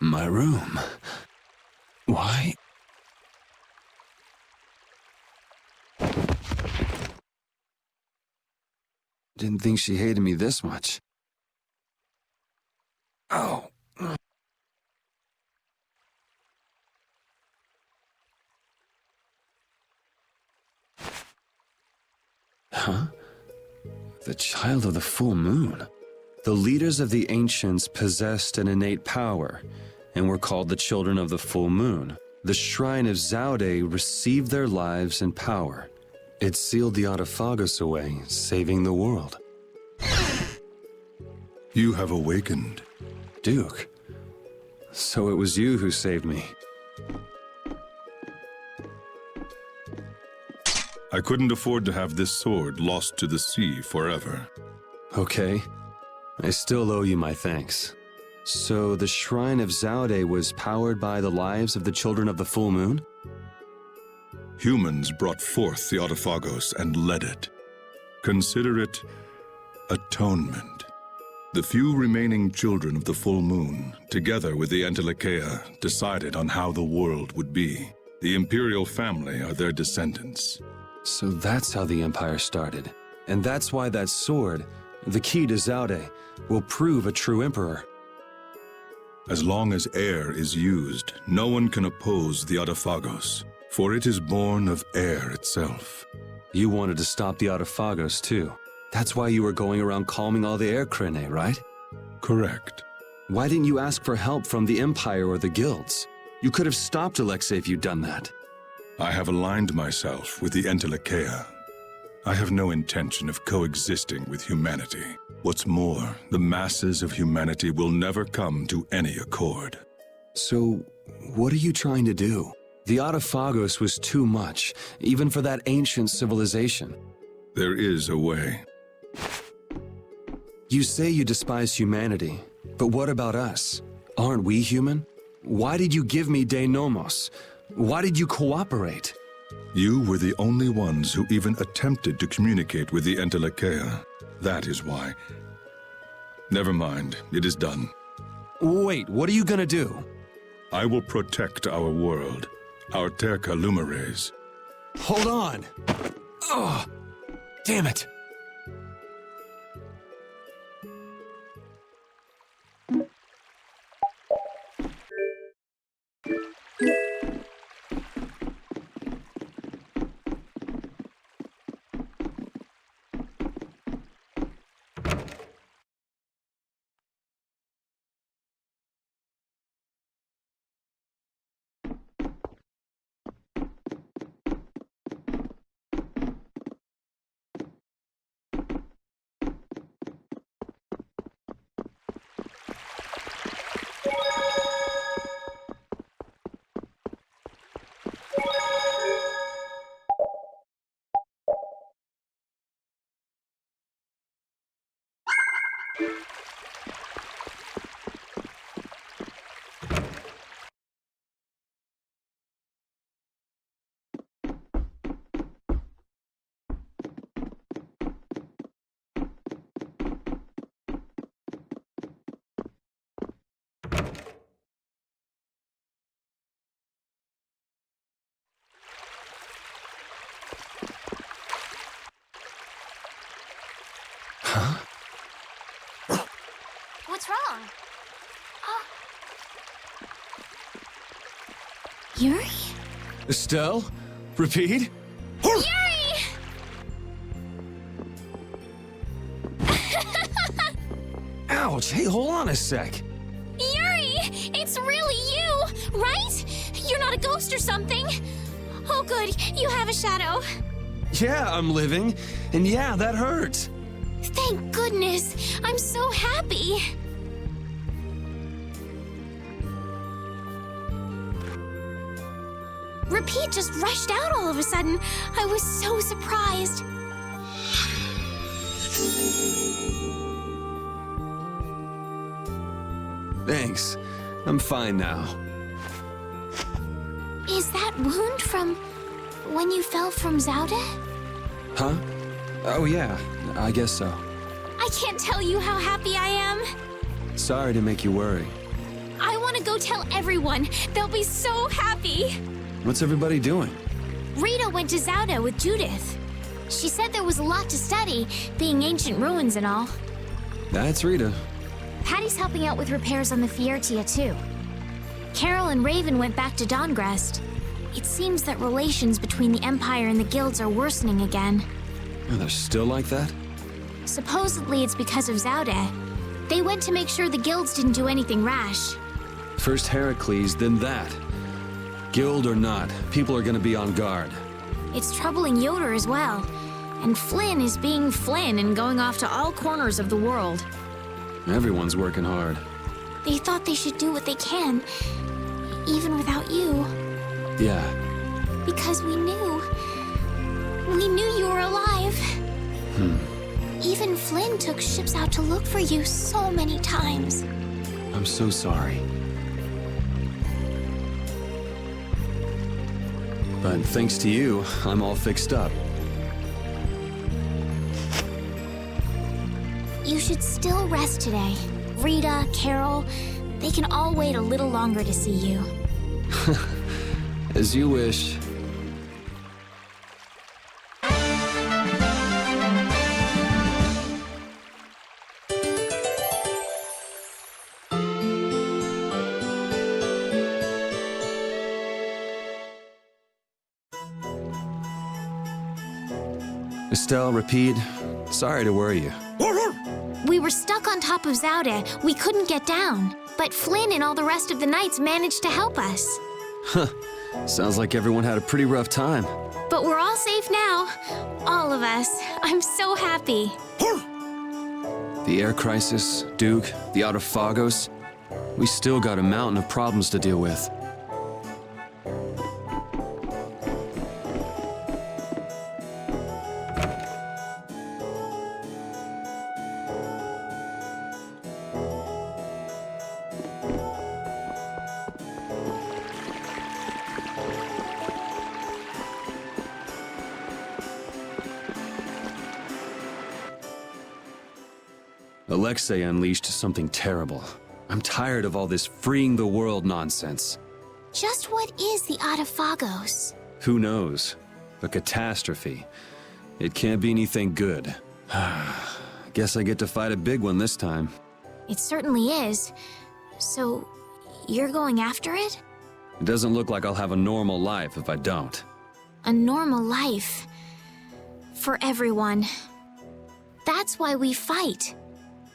My room. Why? Didn't think she hated me this much. Oh. Huh? The child of the full moon. The leaders of the ancients possessed an innate power, and were called the children of the full moon. The shrine of Zaude received their lives and power. It sealed the Autophagos away, saving the world. You have awakened. Duke, so it was you who saved me. I couldn't afford to have this sword lost to the sea forever. Okay, I still owe you my thanks. So the Shrine of Zaude was powered by the lives of the children of the full moon? Humans brought forth the Autophagos and led it. Consider it atonement. The few remaining children of the full moon, together with the Entelecheia, decided on how the world would be. The imperial family are their descendants. So that's how the Empire started. And that's why that sword, the key to Zaude, will prove a true emperor. As long as air is used, no one can oppose the Autophagos, for it is born of air itself. You wanted to stop the Autophagos too. That's why you were going around calming all the air crinae, right? Correct. Why didn't you ask for help from the Empire or the guilds? You could have stopped Alexei if you'd done that. I have aligned myself with the Entelecheia. I have no intention of coexisting with humanity. What's more, the masses of humanity will never come to any accord. So, what are you trying to do? The Autophagos was too much, even for that ancient civilization. There is a way. You say you despise humanity, but what about us? Aren't we human? Why did you give me De Nomos? Why did you cooperate? You were the only ones who even attempted to communicate with the Entelecheia. That is why. Never mind, it is done. Wait, what are you gonna do? I will protect our world, our Terca Lumares. Hold on! Oh, damn it! Huh? What's wrong? Yuri? Estelle? Repeat? Yuri! Ouch! Hey, hold on a sec. Yuri! It's really you, right? You're not a ghost or something. Oh, good. You have a shadow. Yeah, I'm living. And yeah, that hurts. Thank goodness. I'm so happy. Repeat just rushed out all of a sudden. I was so surprised. Thanks. I'm fine now. Is that wound from when you fell from Zaude? Huh? Oh yeah, I guess so. I can't tell you how happy I am. Sorry to make you worry. I want to go tell everyone. They'll be so happy. What's everybody doing? Rita went to Zaude with Judith. She said there was a lot to study, being ancient ruins and all. That's Rita. Patty's helping out with repairs on the Fiertia too. Carol and Raven went back to Dawngrest. It seems that relations between the Empire and the guilds are worsening again. Oh, they're still like that? Supposedly it's because of Zaude. They went to make sure the guilds didn't do anything rash. First Heracles, then that. Guild or not, people are gonna be on guard. It's troubling Yoder as well. And Flynn is being Flynn and going off to all corners of the world. Everyone's working hard. They thought they should do what they can, even without you. Yeah. Because we knew. We knew you were alive. Even Flynn took ships out to look for you so many times. I'm so sorry. But thanks to you, I'm all fixed up. You should still rest today. Rita, Carol, they can all wait a little longer to see you. As you wish. Estelle, Rapide, sorry to worry you. We were stuck on top of Zaude. We couldn't get down. But Flynn and all the rest of the knights managed to help us. Huh. Sounds like everyone had a pretty rough time. But we're all safe now. All of us. I'm so happy. The air crisis, Duke, the Autophagos. We still got a mountain of problems to deal with. Alexei unleashed something terrible. I'm tired of all this freeing the world nonsense. Just what is the Autophagos? Who knows? A catastrophe. It can't be anything good. Guess I get to fight a big one this time. It certainly is. So, you're going after it? It doesn't look like I'll have a normal life if I don't. A normal life. For everyone. That's why we fight.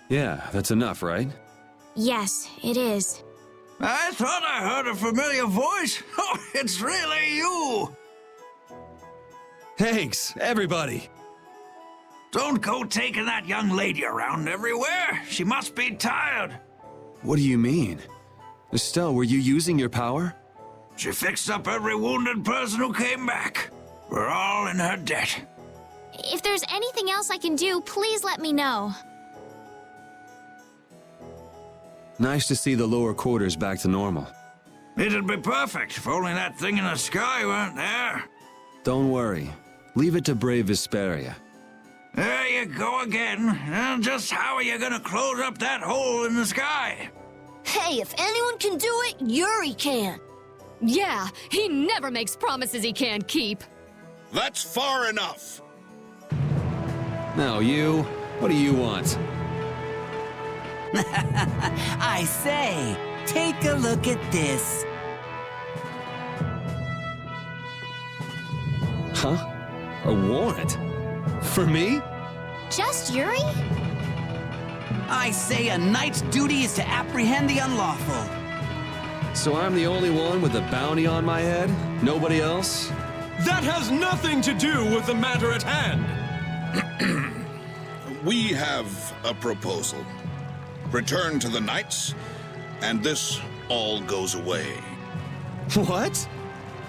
Yeah, that's enough, right? Yes, it is. I thought I heard a familiar voice. Oh, it's really you! Thanks, everybody! Don't go taking that young lady around everywhere. She must be tired. What do you mean? Estelle, were you using your power? She fixed up every wounded person who came back. We're all in her debt. If there's anything else I can do, please let me know. Nice to see the lower quarters back to normal. It'd be perfect if only that thing in the sky weren't there. Don't worry. Leave it to brave Vesperia. There you go again. And just how are you gonna close up that hole in the sky? Hey, if anyone can do it, Yuri can. Yeah, he never makes promises he can't keep. That's far enough. Now you, what do you want? I say, take a look at this. Huh? A warrant? For me? Just Yuri? I say a knight's duty is to apprehend the unlawful. So I'm the only one with a bounty on my head? Nobody else? That has nothing to do with the matter at hand! We have a proposal. Return to the knights, and this all goes away. What?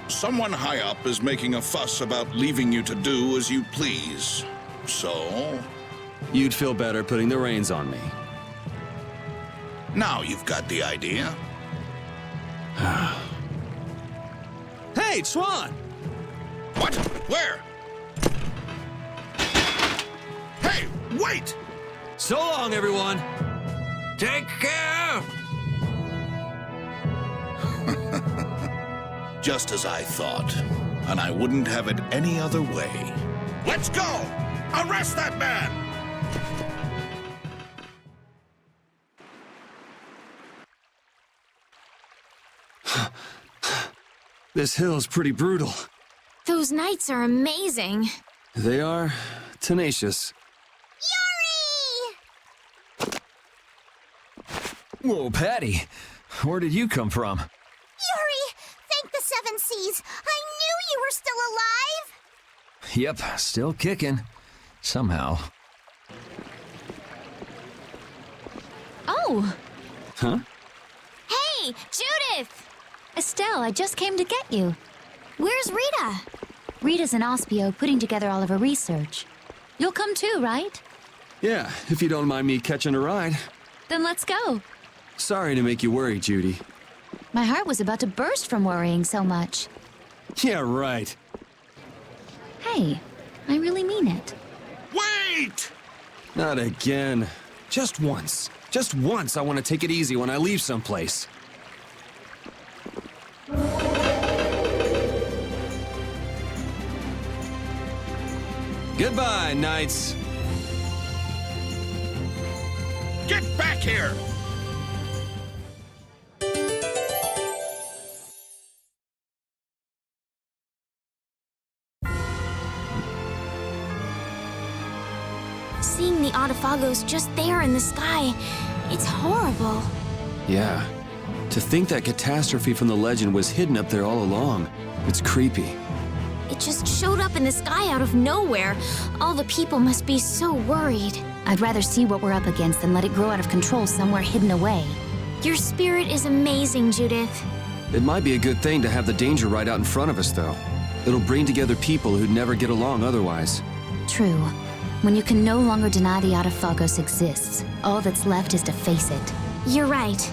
Someone high up is making a fuss about leaving you to do as you please. So, You'd feel better putting the reins on me. now you've got the idea. Hey, Swan! What? Where? Hey, wait! So long, everyone! Take care! Just as I thought. And I wouldn't have it any other way. Let's go! Arrest that man! This hill's pretty brutal. Those knights are amazing. They are tenacious. Yuri! Whoa, Patty. Where did you come from? Yuri! Thank the Seven Seas! I knew you were still alive! Yep, still kicking. Somehow. Oh! Huh? Hey, Judith! Estelle, I just came to get you. Where's Rita? Rita's in Ospio putting together all of her research. You'll come too, right? Yeah, if you don't mind me catching a ride. Then let's go. Sorry to make you worry, Judy. My heart was about to burst from worrying so much. Yeah, right. Hey, I really mean it. Wait! Not again. Just once. Just once I want to take it easy when I leave someplace. Goodbye, knights. Get back here! Seeing the Autophagos just there in the sky, it's horrible. Yeah. To think that catastrophe from the legend was hidden up there all along. It's creepy. It just showed up in the sky out of nowhere. All the people must be so worried. I'd rather see what we're up against than let it grow out of control somewhere hidden away. Your spirit is amazing, Judith. It might be a good thing to have the danger right out in front of us, though. It'll bring together people who'd never get along otherwise. True. When you can no longer deny the Autophagos exists, all that's left is to face it. You're right.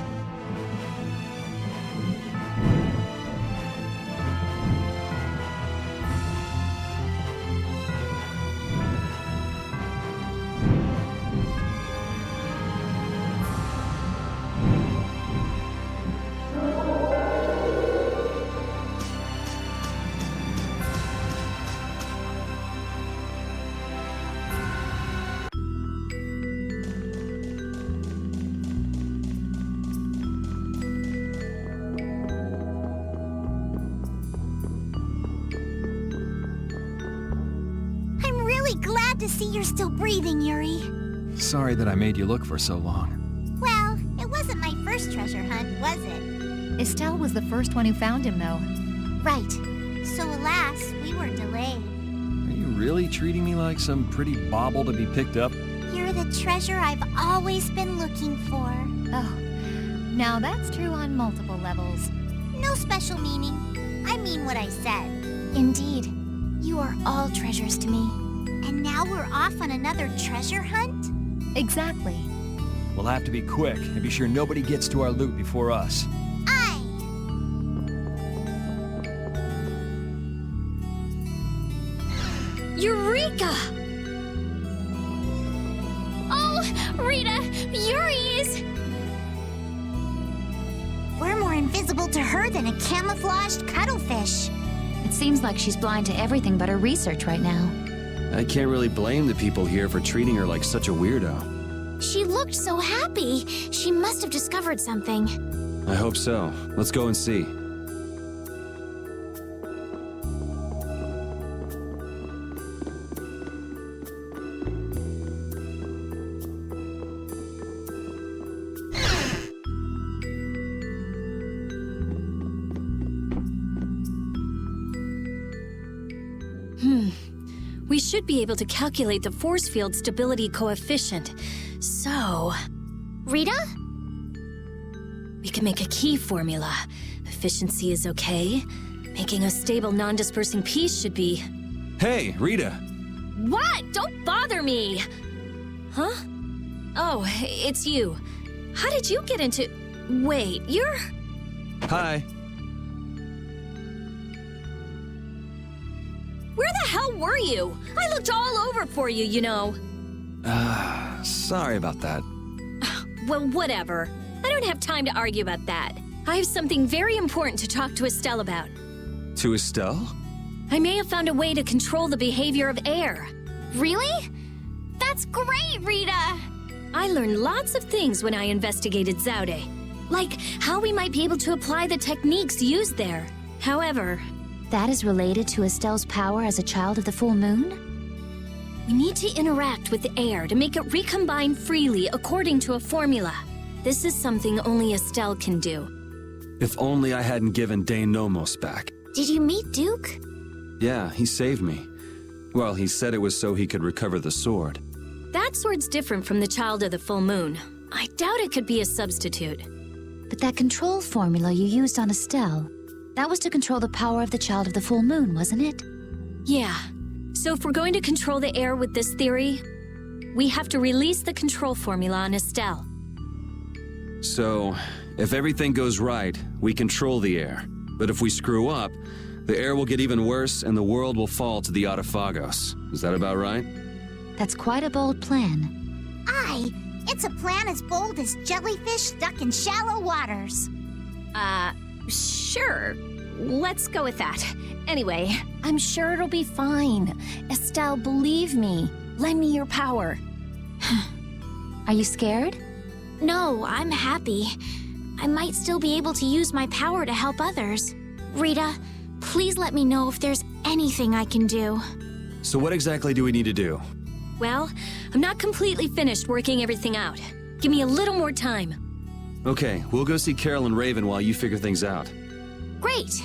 Glad to see you're still breathing, Yuri. Sorry that I made you look for so long. Well, it wasn't my first treasure hunt, was it? Estelle was the first one who found him, though. Right. So alas, we were delayed. Are you really treating me like some pretty bauble to be picked up? You're the treasure I've always been looking for. Oh, now that's true on multiple levels. No special meaning. I mean what I said. Indeed. You are all treasures to me. And now we're off on another treasure hunt? Exactly. We'll have to be quick and be sure nobody gets to our loot before us. Aye. Eureka! Oh, Rita! Yuri is... We're more invisible to her than a camouflaged cuttlefish. It seems like she's blind to everything but her research right now. I can't really blame the people here for treating her like such a weirdo. She looked so happy. She must have discovered something. I hope so. Let's go and see. We should be able to calculate the force field stability coefficient. So... Rita? we can make a key formula. Efficiency is okay. Making a stable, non-dispersing piece should be... Hey, Rita! What? Don't bother me! Huh? Oh, it's you. How did you get into... Wait, you're... Hi. hell were you? I looked all over for you, you know. Sorry about that. Well, whatever. I don't have time to argue about that. I have something very important to talk to Estelle about. To Estelle? I may have found a way to control the behavior of air. Really? That's great, Rita! I learned lots of things when I investigated Zaude. Like how we might be able to apply the techniques used there. However, That is related to Estelle's power as a child of the full moon? we need to interact with the air to make it recombine freely according to a formula. This is something only Estelle can do. If only I hadn't given Dane Nomos back. Did you meet Duke? Yeah, he saved me. Well, he said it was so he could recover the sword. That sword's different from the child of the full moon. I doubt it could be a substitute. But that control formula you used on Estelle, that was to control the power of the child of the full moon, wasn't it? Yeah. So if we're going to control the air with this theory, we have to release the control formula on Estelle. So, if everything goes right, we control the air. But if we screw up, the air will get even worse and the world will fall to the Autophagos. Is that about right? That's quite a bold plan. Aye, it's a plan as bold as jellyfish stuck in shallow waters. Sure. Let's go with that. Anyway, I'm sure it'll be fine. Estelle, believe me. Lend me your power. Are you scared? No, I'm happy. I might still be able to use my power to help others. Rita, please let me know if there's anything I can do. So what exactly do we need to do? Well, I'm not completely finished working everything out. Give me a little more time. Okay, we'll go see Carol and Raven while you figure things out. Great!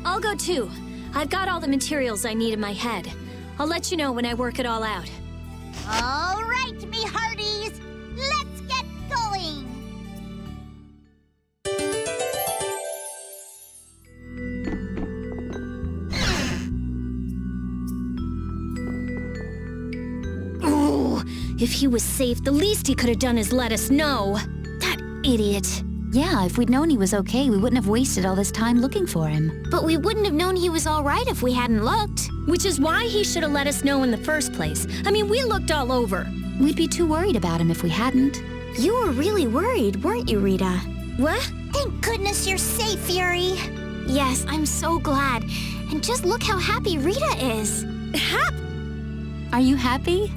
I'll go too. I've got all the materials I need in my head. I'll let you know when I work it all out. All right, me hearties, let's get going! Ooh, if he was safe, the least he could have done is let us know. That idiot. Yeah, if we'd known he was okay, we wouldn't have wasted all this time looking for him. But we wouldn't have known he was all right if we hadn't looked. Which is why he should have let us know in the first place. I mean, we looked all over. We'd be too worried about him if we hadn't. You were really worried, weren't you, Rita? What? Thank goodness you're safe, Fury. Yes, I'm so glad. And just look how happy Rita is. Are you happy?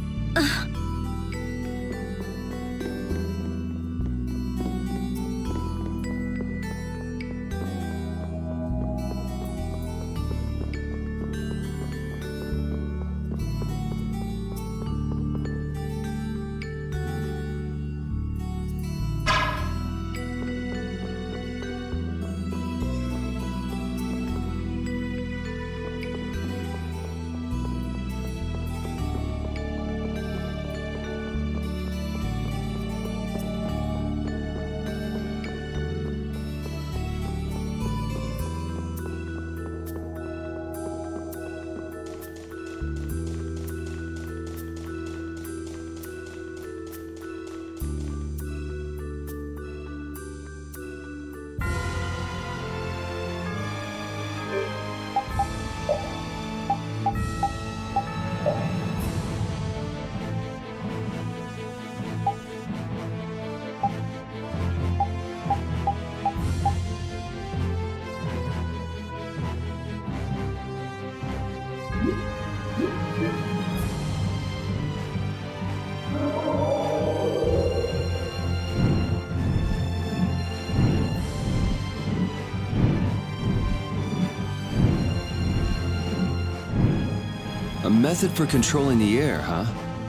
A method for controlling the air, huh?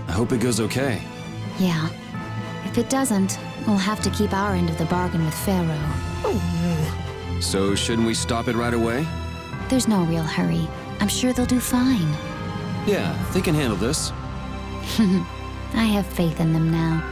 I hope it goes okay. Yeah. If it doesn't, we'll have to keep our end of the bargain with Pharaoh. So shouldn't we stop it right away? There's no real hurry. I'm sure they'll do fine. Yeah, they can handle this. I have faith in them now.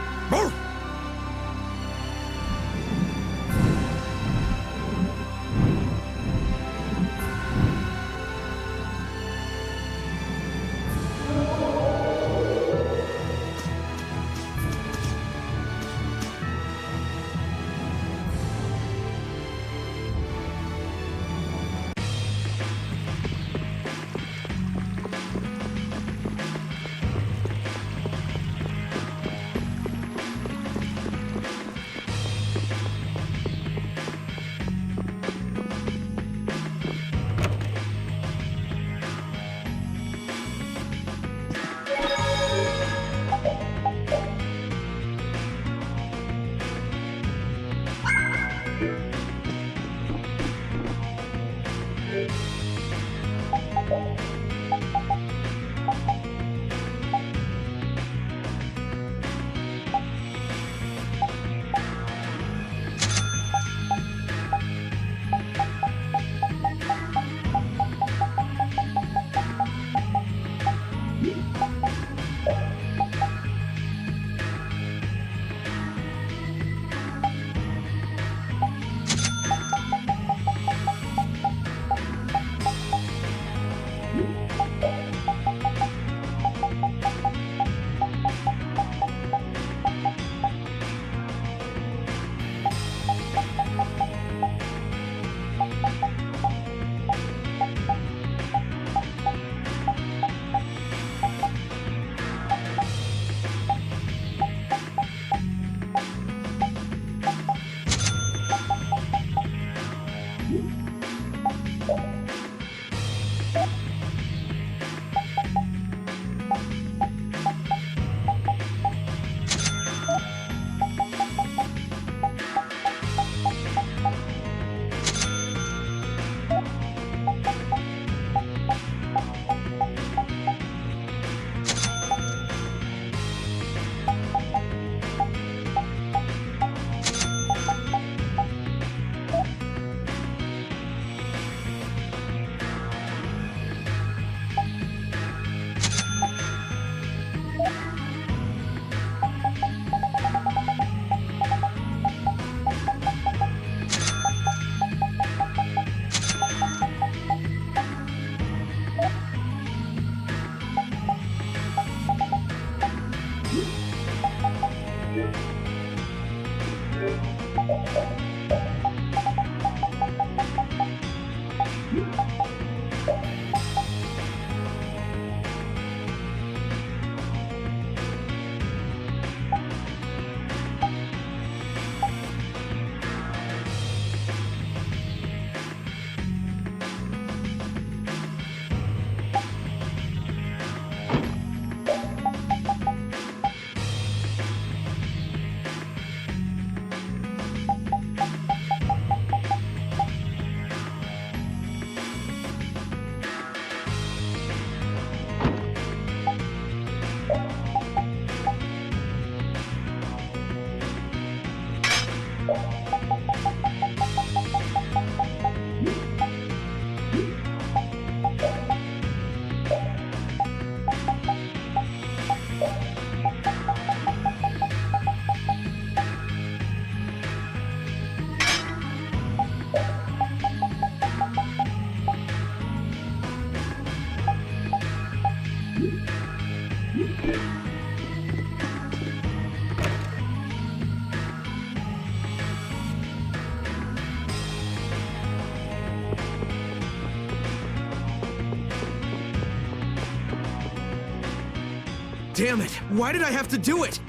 Damn it! Why did I have to do it?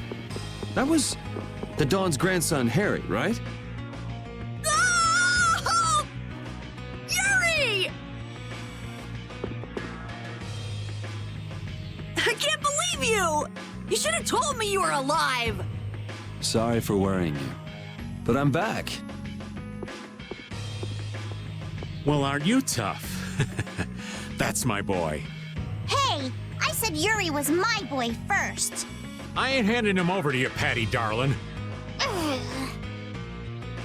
That was the Dawn's grandson, Harry, right? Oh! Yuri! I can't believe you! You should have told me you were alive! Sorry for worrying you, but I'm back. Well, aren't you tough? That's my boy. Hey, I said Yuri was my boy first. I ain't handing him over to you, Patty darling.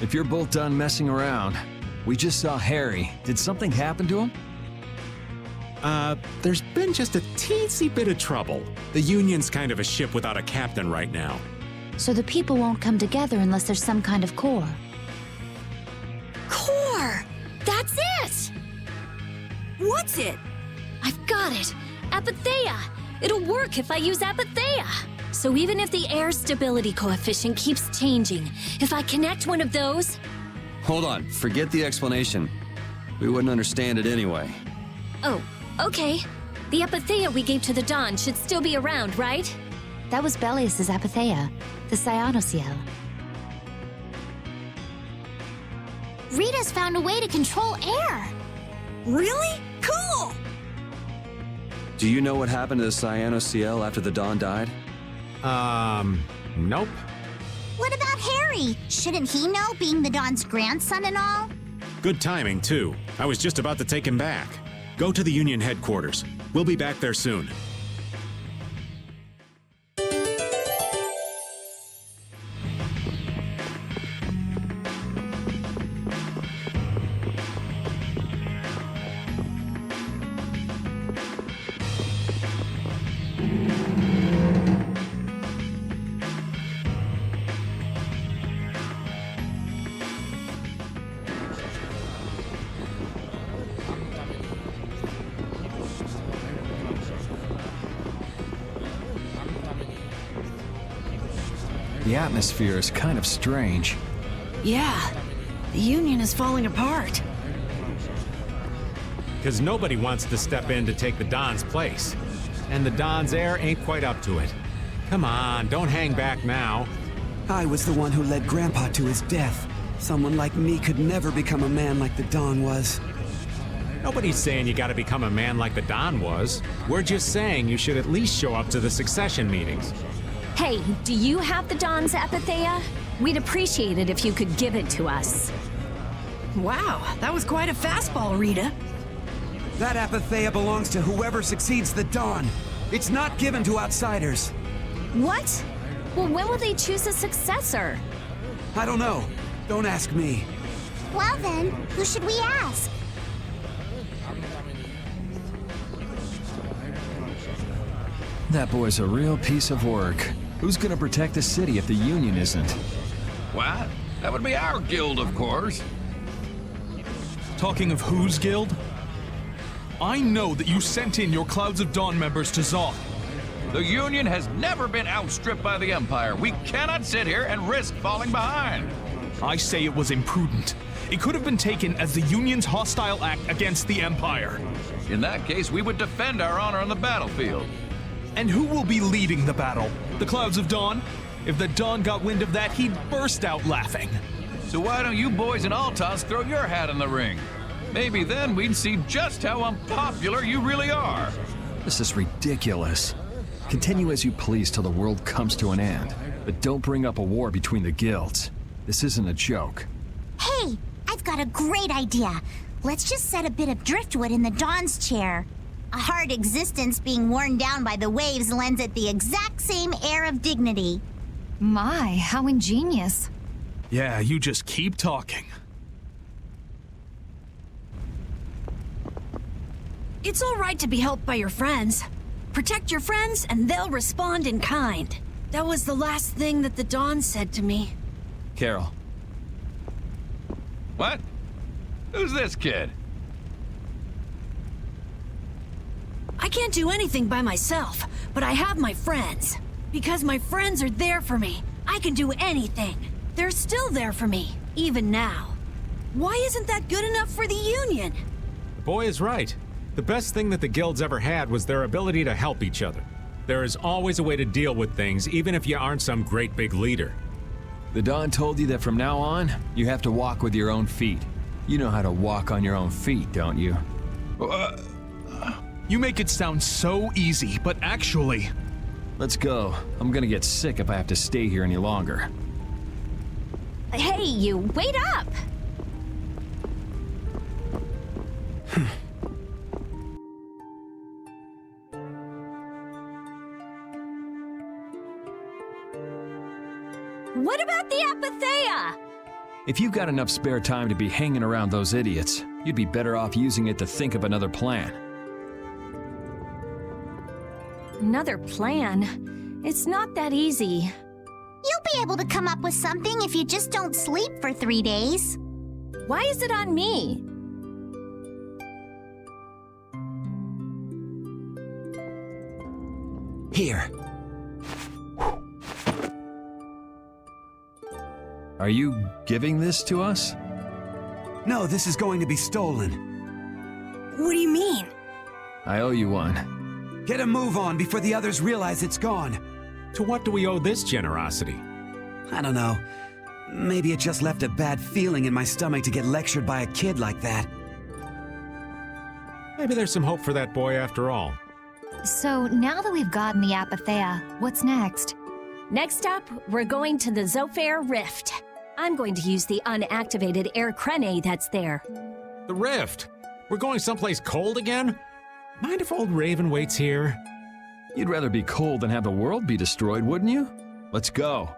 If you're both done messing around, we just saw Harry. Did something happen to him? There's been just a teensy bit of trouble. The Union's kind of a ship without a captain right now. So the people won't come together unless there's some kind of core. Core! That's it! What's it? I've got it! Apatheia! It'll work if I use Apatheia! So even if the air stability coefficient keeps changing, if I connect one of those... Hold on, forget the explanation. We wouldn't understand it anyway. Oh, okay. The Apatheia we gave to the Dawn should still be around, right? That was Belius's Apatheia, the Cyanociel. Rita's found a way to control air. Really? Cool! Do you know what happened to the Cyanociel after the Dawn died? Nope. What about Harry? Shouldn't he know, being the Dawn's grandson and all? Good timing, too. I was just about to take him back. Go to the Union headquarters. We'll be back there soon. The atmosphere is kind of strange. Yeah, the Union is falling apart. Because nobody wants to step in to take the Don's place. And the Don's heir ain't quite up to it. Come on, don't hang back now. I was the one who led Grandpa to his death. Someone like me could never become a man like the Don was. Nobody's saying you gotta become a man like the Don was. We're just saying you should at least show up to the succession meetings. Hey, do you have the Don's Apatheia? We'd appreciate it if you could give it to us. Wow, that was quite a fastball, Rita. That Apatheia belongs to whoever succeeds the Don. It's not given to outsiders. What? Well, when will they choose a successor? I don't know. Don't ask me. Well then, who should we ask? That boy's a real piece of work. Who's gonna protect the city if the Union isn't? What? That would be our guild, of course. Talking of whose guild? I know that you sent in your Clouds of Dawn members to Zaude. The Union has never been outstripped by the Empire. We cannot sit here and risk falling behind. I say it was imprudent. It could have been taken as the Union's hostile act against the Empire. In that case, we would defend our honor on the battlefield. And who will be leading the battle? The Clouds of Dawn? If the Don got wind of that, he'd burst out laughing. So why don't you boys in Altos throw your hat in the ring? Maybe then we'd see just how unpopular you really are. This is ridiculous. Continue as you please till the world comes to an end, but don't bring up a war between the guilds. This isn't a joke. Hey, I've got a great idea. Let's just set a bit of driftwood in the Don's chair. A hard existence being worn down by the waves lends it the exact same air of dignity. My, how ingenious. Yeah, you just keep talking. It's all right to be helped by your friends. Protect your friends and they'll respond in kind. That was the last thing that the Don said to me. Carol. What? Who's this kid? I can't do anything by myself, but I have my friends. Because my friends are there for me, I can do anything. They're still there for me, even now. Why isn't that good enough for the Union? The boy is right. The best thing that the guilds ever had was their ability to help each other. There is always a way to deal with things, even if you aren't some great big leader. The Don told you that from now on, you have to walk with your own feet. You know how to walk on your own feet, don't you? You make it sound so easy, but actually... Let's go. I'm gonna get sick if I have to stay here any longer. Hey, you, wait up! What about the Apatheia? If you've got enough spare time to be hanging around those idiots, you'd be better off using it to think of another plan. Another plan? It's not that easy. You'll be able to come up with something if you just don't sleep for 3 days. Why is it on me? Here. Are you giving this to us? No, this is going to be stolen. What do you mean? I owe you one. Get a move on before the others realize it's gone. To what do we owe this generosity? I don't know. Maybe it just left a bad feeling in my stomach to get lectured by a kid like that. Maybe there's some hope for that boy after all. So, now that we've gotten the Apatheia, what's next? Next up, we're going to the Zophair Rift. I'm going to use the unactivated air crane that's there. The rift! We're going someplace cold again? Mind if old Raven waits here? You'd rather be cold than have the world be destroyed, wouldn't you? Let's go.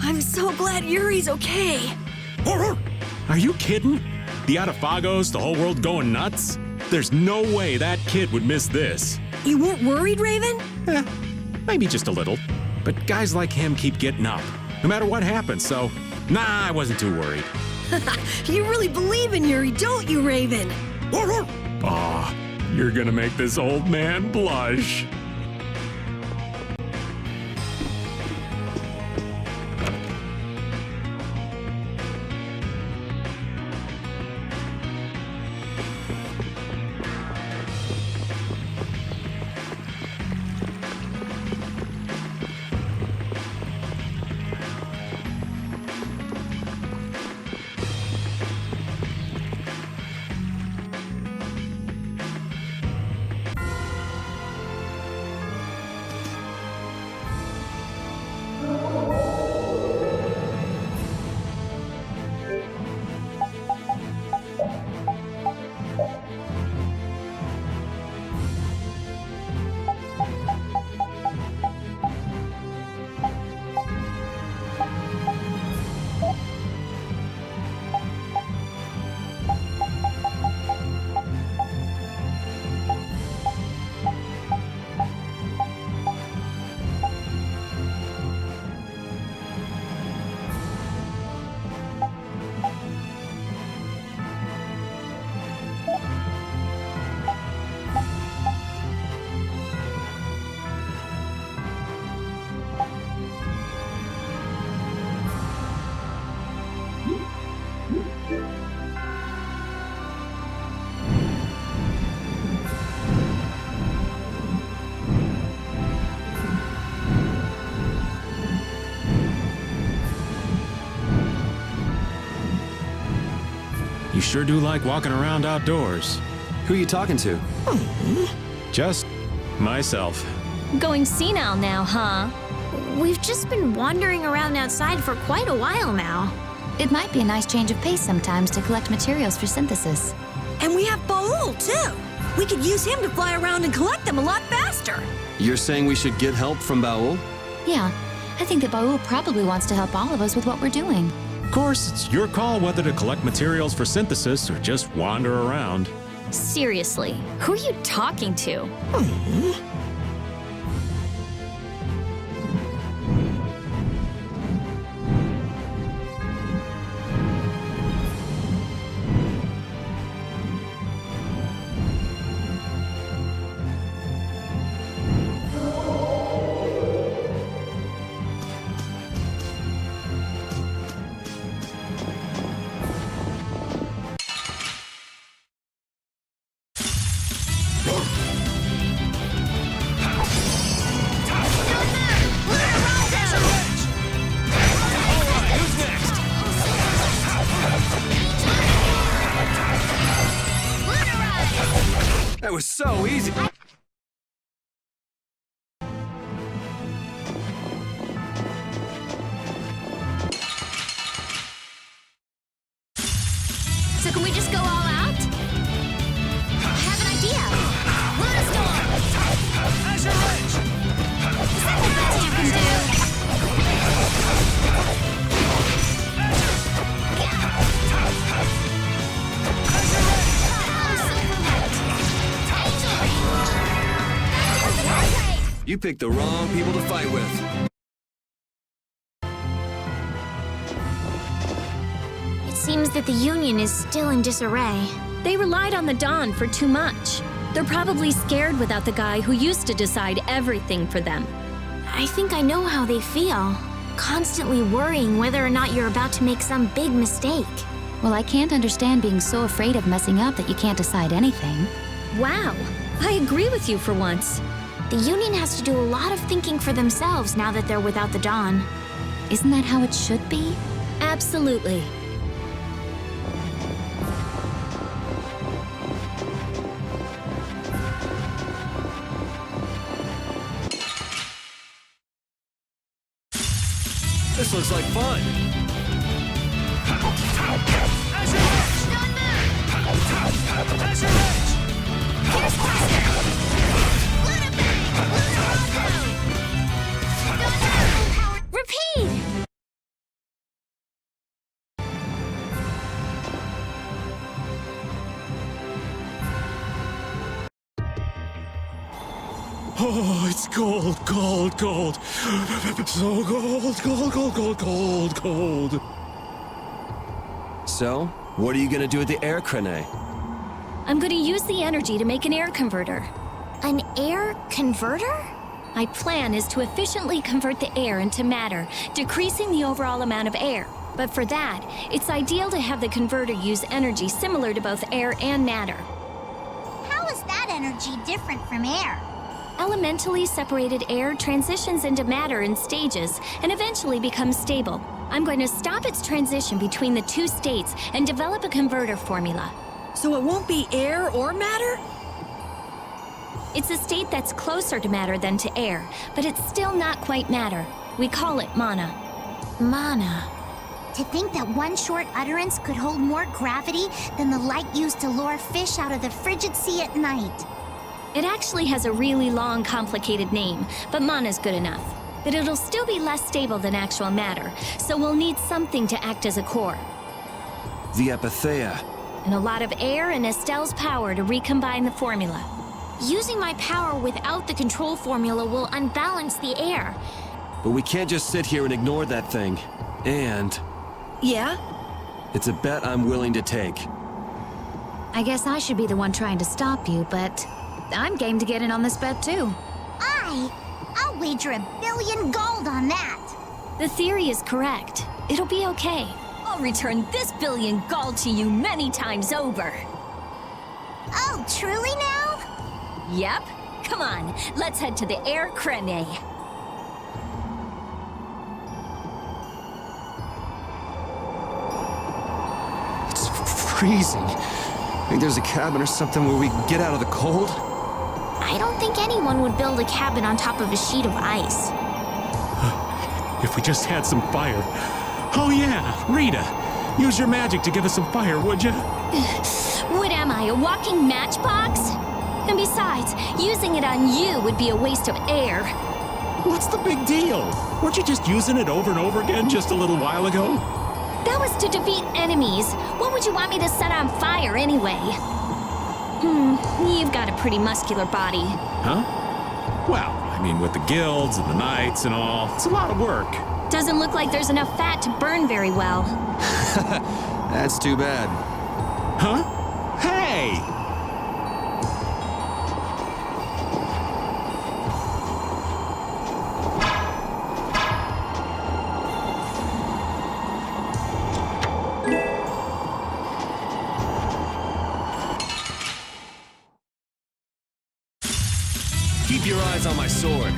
I'm so glad Yuri's okay. Are you kidding? The Adafagos, the whole world going nuts? There's no way that kid would miss this. You weren't worried, Raven? Maybe just a little. But guys like him keep getting up, no matter what happens, so nah, I wasn't too worried. You really believe in Yuri, don't you, Raven? Aw, you're gonna make this old man blush. You sure do like walking around outdoors. Who are you talking to? Just myself. Going senile now, huh? We've just been wandering around outside for quite a while now. It might be a nice change of pace sometimes to collect materials for synthesis. And we have Baul, too. We could use him to fly around and collect them a lot faster. You're saying we should get help from Baul? Yeah, I think that Baul probably wants to help all of us with what we're doing. Of course, it's your call whether to collect materials for synthesis or just wander around. Seriously, who are you talking to? That was so easy. So can we just go all out? I have an idea. Luna Storm! Azure Ridge! Is that the best you can do? You picked the wrong people to fight with. It seems that the Union is still in disarray. They relied on the Dawn for too much. They're probably scared without the guy who used to decide everything for them. I think I know how they feel. Constantly worrying whether or not you're about to make some big mistake. Well, I can't understand being so afraid of messing up that you can't decide anything. Wow, I agree with you for once. The Union has to do a lot of thinking for themselves now that they're without the Dawn. Isn't that how it should be? Absolutely. This looks like fun. Repeat! Oh, it's cold, cold, cold. So cold, cold, cold, cold, cold, cold. So, what are you gonna do with the air crane? I'm going to use the energy to make an air converter. An air converter? My plan is to efficiently convert the air into matter, decreasing the overall amount of air. But for that, it's ideal to have the converter use energy similar to both air and matter. How is that energy different from air? Elementally separated air transitions into matter in stages and eventually becomes stable. I'm going to stop its transition between the two states and develop a converter formula. So it won't be air or matter? It's a state that's closer to matter than to air, but it's still not quite matter. We call it mana. Mana. To think that one short utterance could hold more gravity than the light used to lure fish out of the frigid sea at night. It actually has a really long, complicated name, but mana's good enough. But it'll still be less stable than actual matter, so we'll need something to act as a core. The Epithea. And a lot of air and Estelle's power to recombine the formula. Using my power without the control formula will unbalance the air. But we can't just sit here and ignore that thing. And... Yeah? It's a bet I'm willing to take. I guess I should be the one trying to stop you, but I'm game to get in on this bet too. I'll wager $1 billion gold on that. The theory is correct. It'll be okay. I'll return this $1 billion gold to you many times over. Oh, truly now? Yep. Come on, let's head to the air crane. It's freezing. Think there's a cabin or something where we can get out of the cold? I don't think anyone would build a cabin on top of a sheet of ice. If we just had some fire. Oh yeah, Rita, use your magic to give us some fire, would you? What am I, a walking matchbox? And besides, using it on you would be a waste of air. What's the big deal? Weren't you just using it over and over again just a little while ago? That was to defeat enemies. What would you want me to set on fire anyway? You've got a pretty muscular body. Huh? Well, I mean, with the guilds and the knights and all, it's a lot of work. Doesn't look like there's enough fat to burn very well. That's too bad. Huh? Hey! Keep your eyes on my sword.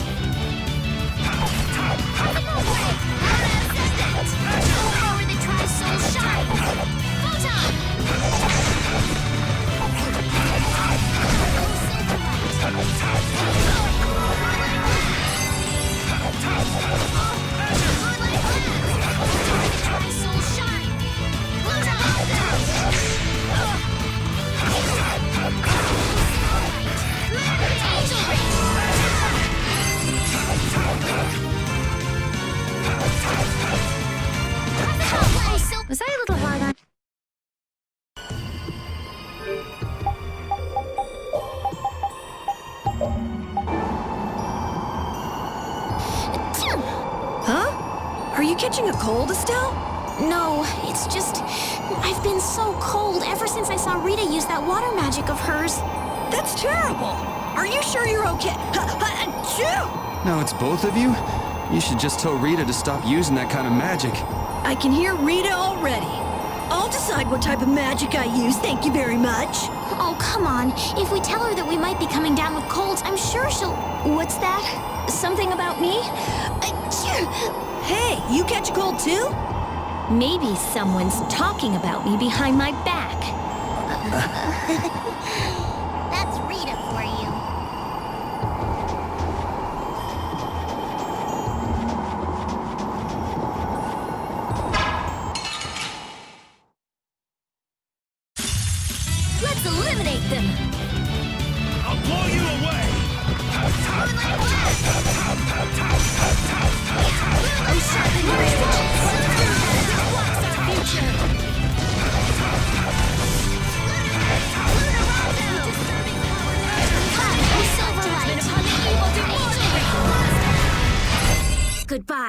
Was I a little hard on? Huh? Are you catching a cold, Estelle? No, it's just... I've been so cold ever since I saw Rita use that water magic of hers. That's terrible. Are you sure you're okay? Now it's both of you? You should just tell Rita to stop using that kind of magic. I can hear Rita already. I'll decide what type of magic I use, thank you very much. Oh, come on. If we tell her that we might be coming down with colds, I'm sure she'll... What's that? Something about me? Hey, you catch a cold too? Maybe someone's talking about me behind my back. That's Rita for you. Goodbye.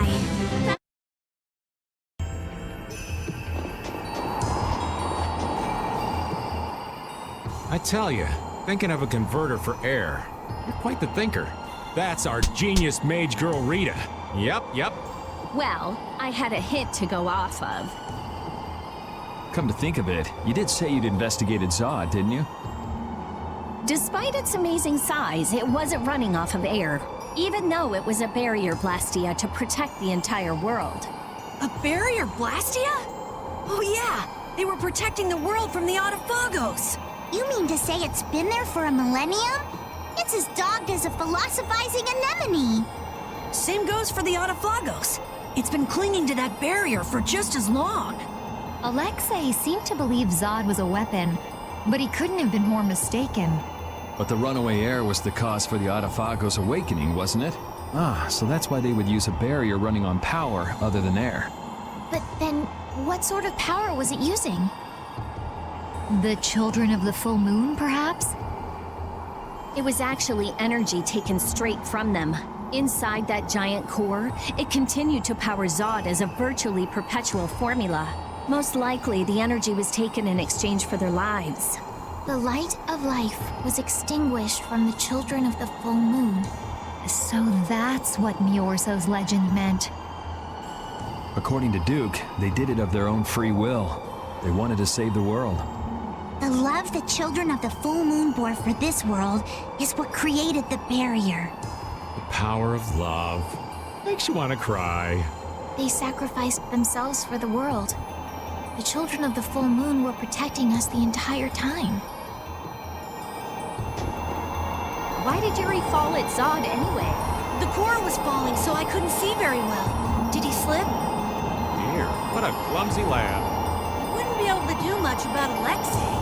I tell you, thinking of a converter for air. You're quite the thinker. That's our genius mage girl Rita. Yep. Well, I had a hint to go off of. Come to think of it, you did say you'd investigated Zaude, didn't you? Despite its amazing size, it wasn't running off of air, even though it was a barrier blastia to protect the entire world. A barrier blastia? Oh yeah, they were protecting the world from the Autophagos. You mean to say it's been there for a millennium? It's as dogged as a philosophizing anemone. Same goes for the Autophagos. It's been clinging to that barrier for just as long. Alexei seemed to believe Zaude was a weapon, but he couldn't have been more mistaken. But the runaway air was the cause for the Autophagos' awakening, wasn't it? So that's why they would use a barrier running on power other than air. But then, what sort of power was it using? The children of the full moon, perhaps? It was actually energy taken straight from them. Inside that giant core, it continued to power Zaude as a virtually perpetual formula. Most likely, the energy was taken in exchange for their lives. The light of life was extinguished from the children of the full moon. So that's what Miorso's legend meant. According to Duke, they did it of their own free will. They wanted to save the world. The love the children of the full moon bore for this world is what created the barrier. The power of love. Makes you want to cry. They sacrificed themselves for the world. The children of the full moon were protecting us the entire time. Why did Yuri fall at Zaude anyway? The core was falling, so I couldn't see very well. Did he slip? Dear, what a clumsy lad. He wouldn't be able to do much about Alexei.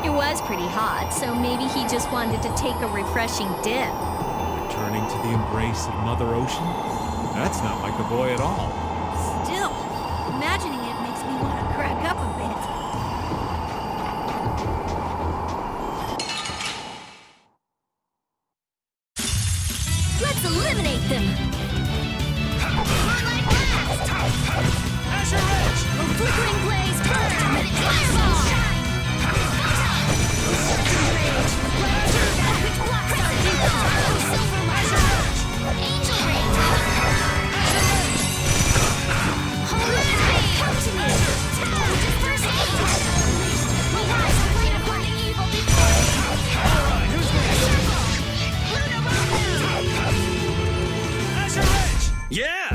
It was pretty hot, so maybe he just wanted to take a refreshing dip. Returning to the embrace of Mother Ocean? That's not like the boy at all. Still, imagining it makes me want to crack up a bit. Let's eliminate them! Azure Edge! A flickering blaze burn! Fireball! Angel Ring! Holy Flame! Come to me! Disperse angels! We rise to play upon the evil before me! Alright, who's next? Azure Edge! Yeah!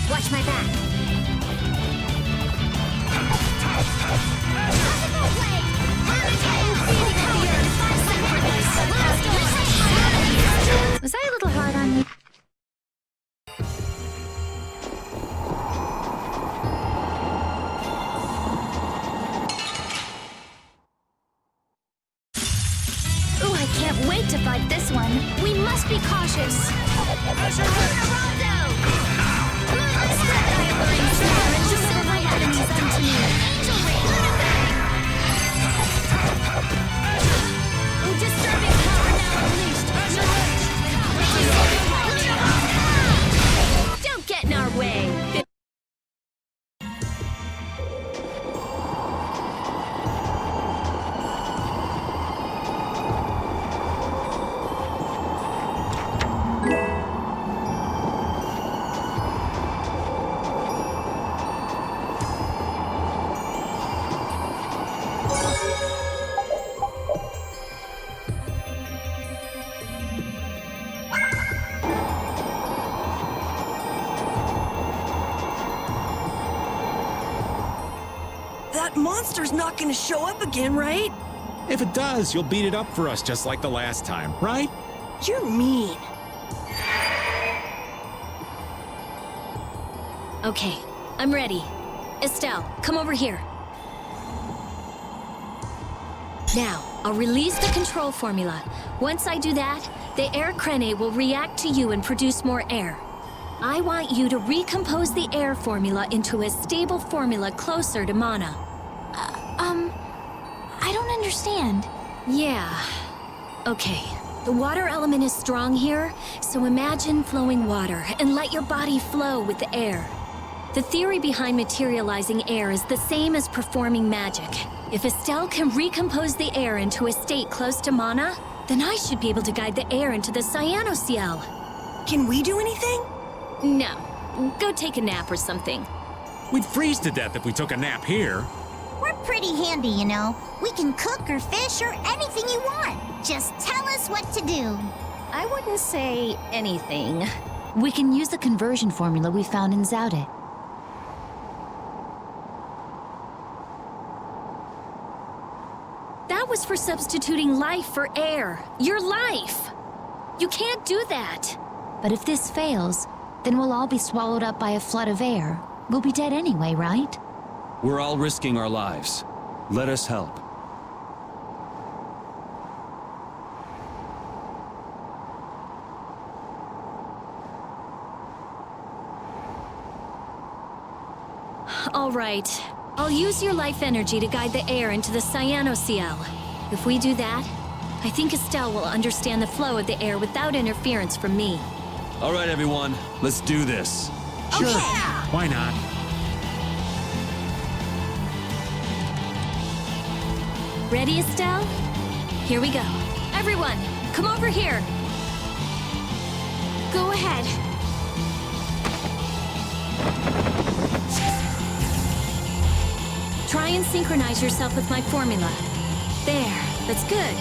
Watch my back. Was I a little hard on you? Ooh, I can't wait to fight this one. We must be cautious. Don't get in our way! That monster's not gonna show up again, right? If it does, you'll beat it up for us just like the last time, right? You're mean. Okay, I'm ready. Estelle, come over here. Now, I'll release the control formula. Once I do that, the air crene will react to you and produce more air. I want you to recompose the air formula into a stable formula closer to mana. I don't understand. Yeah. Okay. The water element is strong here, so imagine flowing water and let your body flow with the air. The theory behind materializing air is the same as performing magic. If Estelle can recompose the air into a state close to mana, then I should be able to guide the air into the Cyanoceal. Can we do anything? No. Go take a nap or something. We'd freeze to death if we took a nap here. We're pretty handy, you know. We can cook or fish or anything you want. Just tell us what to do. I wouldn't say anything. We can use the conversion formula we found in Zaude. That was for substituting life for air. Your life! You can't do that! But if this fails, then we'll all be swallowed up by a flood of air. We'll be dead anyway, right? We're all risking our lives. Let us help. All right. I'll use your life energy to guide the air into the Cyanoceal. If we do that, I think Estelle will understand the flow of the air without interference from me. All right, everyone. Let's do this. Sure. Why not? Ready, Estelle? Here we go. Everyone, come over here. Go ahead. Try and synchronize yourself with my formula. There, that's good.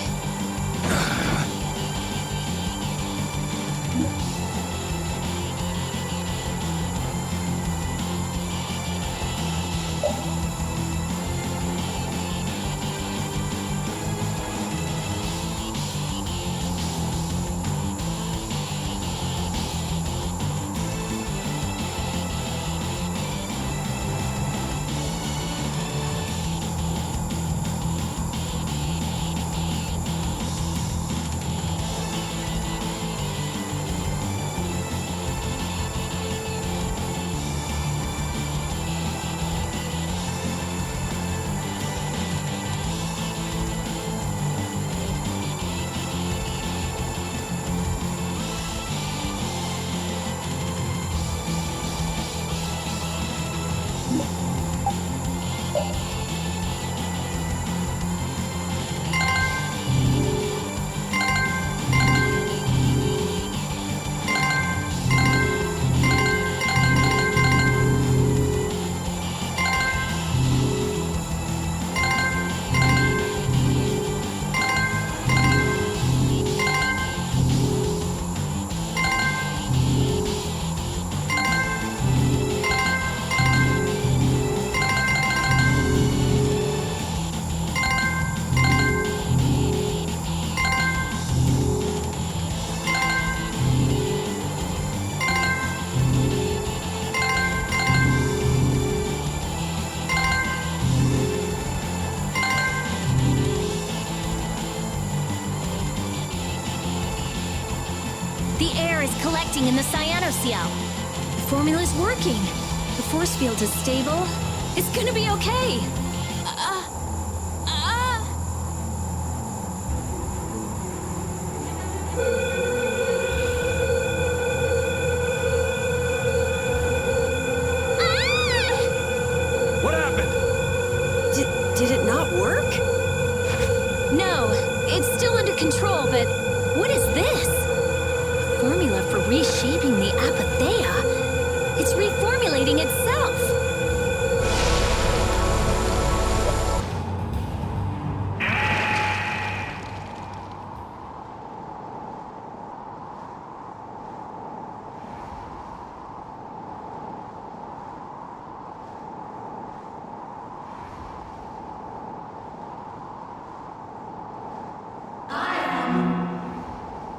Collecting in the Cyanoceal. The formula's working. The force field is stable. It's gonna be okay. What happened? Did it not work? No, it's still under control, but what is this? Formula for reshaping the apatheia. It's reformulating itself.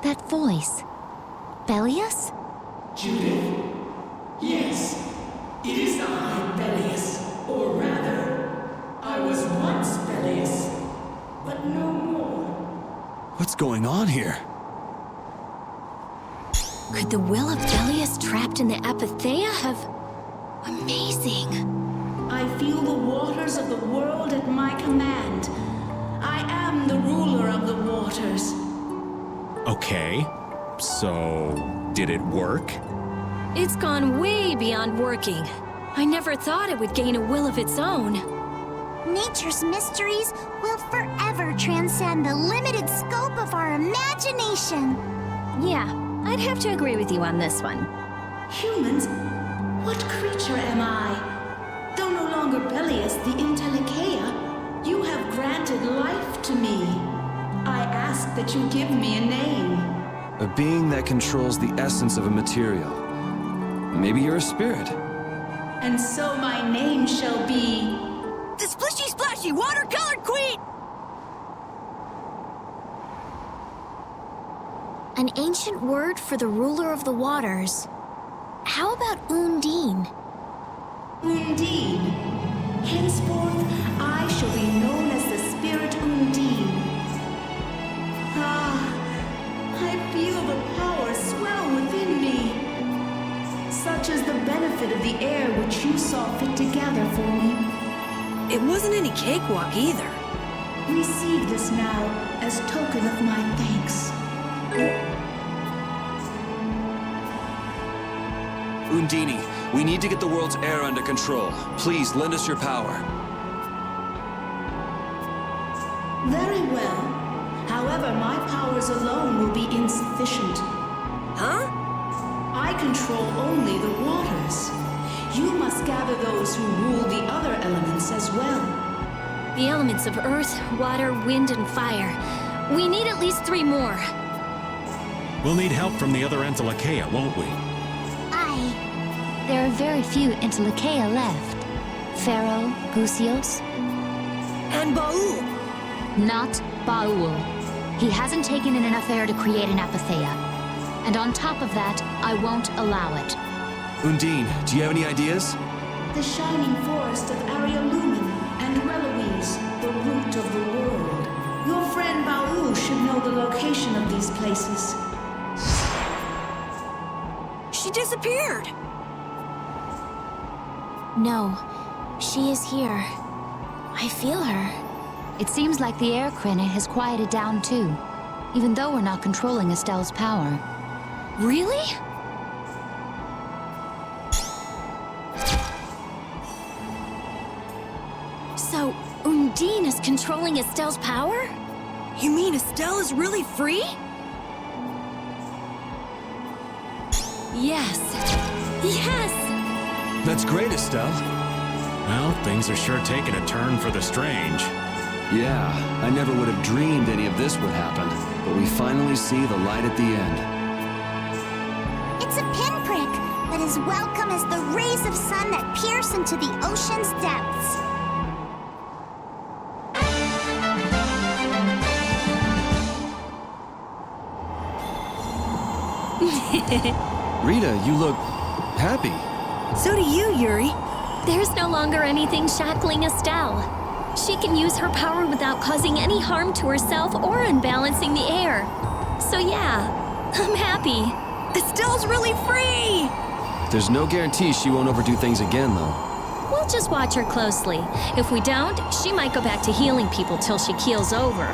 That voice. Bellius? Judith? Yes, it is I, Bellius. Or rather, I was once Bellius, but no more. What's going on here? Could the will of Belius trapped in the apatheia have... Amazing. I feel the waters of the world at my command. I am the ruler of the waters. Okay, so did it work? It's gone way beyond working. I never thought it would gain a will of its own. Nature's mysteries will forever transcend the limited scope of our imagination. Yeah, I'd have to agree with you on this one. Humans? What creature am I? Though no longer Belius the Intellicheia, you have granted life to me. I ask that you give me a name. A being that controls the essence of a material. Maybe you're a spirit. And so my name shall be... The Splishy Splashy Watercolored Queen! An ancient word for the ruler of the waters. How about Undine? Undine. Henceforth, I shall be known as the Spirit Undine. Ah, I feel the power swell within me. Such is the benefit of the air which you saw fit to gather for me. It wasn't any cakewalk either. Receive this now as token of my thanks. Undine, we need to get the world's air under control. Please, lend us your power. Very well. However, my powers alone will be insufficient. Huh? I control only the waters. You must gather those who rule the other elements as well. The elements of earth, water, wind, and fire. We need at least 3 more. We'll need help from the other Entelikeia, won't we? There are very few Intelikeia left. Pharaoh, Gusios. And Baul. Not Baul. He hasn't taken in enough air to create an apatheia. And on top of that, I won't allow it. Undine, do you have any ideas? The shining forest of Arialumen and Reloise, the root of the world. Your friend Baul should know the location of these places. She disappeared! No, she is here. I feel her. It seems like the air crinate has quieted down too, even though we're not controlling Estelle's power. Really? So, Undine is controlling Estelle's power? You mean Estelle is really free? Yes. Yes! That's great, Estelle. Well, things are sure taking a turn for the strange. Yeah, I never would have dreamed any of this would happen, but we finally see the light at the end. It's a pinprick, but as welcome as the rays of sun that pierce into the ocean's depths. Rita, you look happy. So do you, Yuri. There's no longer anything shackling Estelle. She can use her power without causing any harm to herself or unbalancing the air. So yeah, I'm happy. Estelle's really free! There's no guarantee she won't overdo things again, though. We'll just watch her closely. If we don't, she might go back to healing people till she keels over.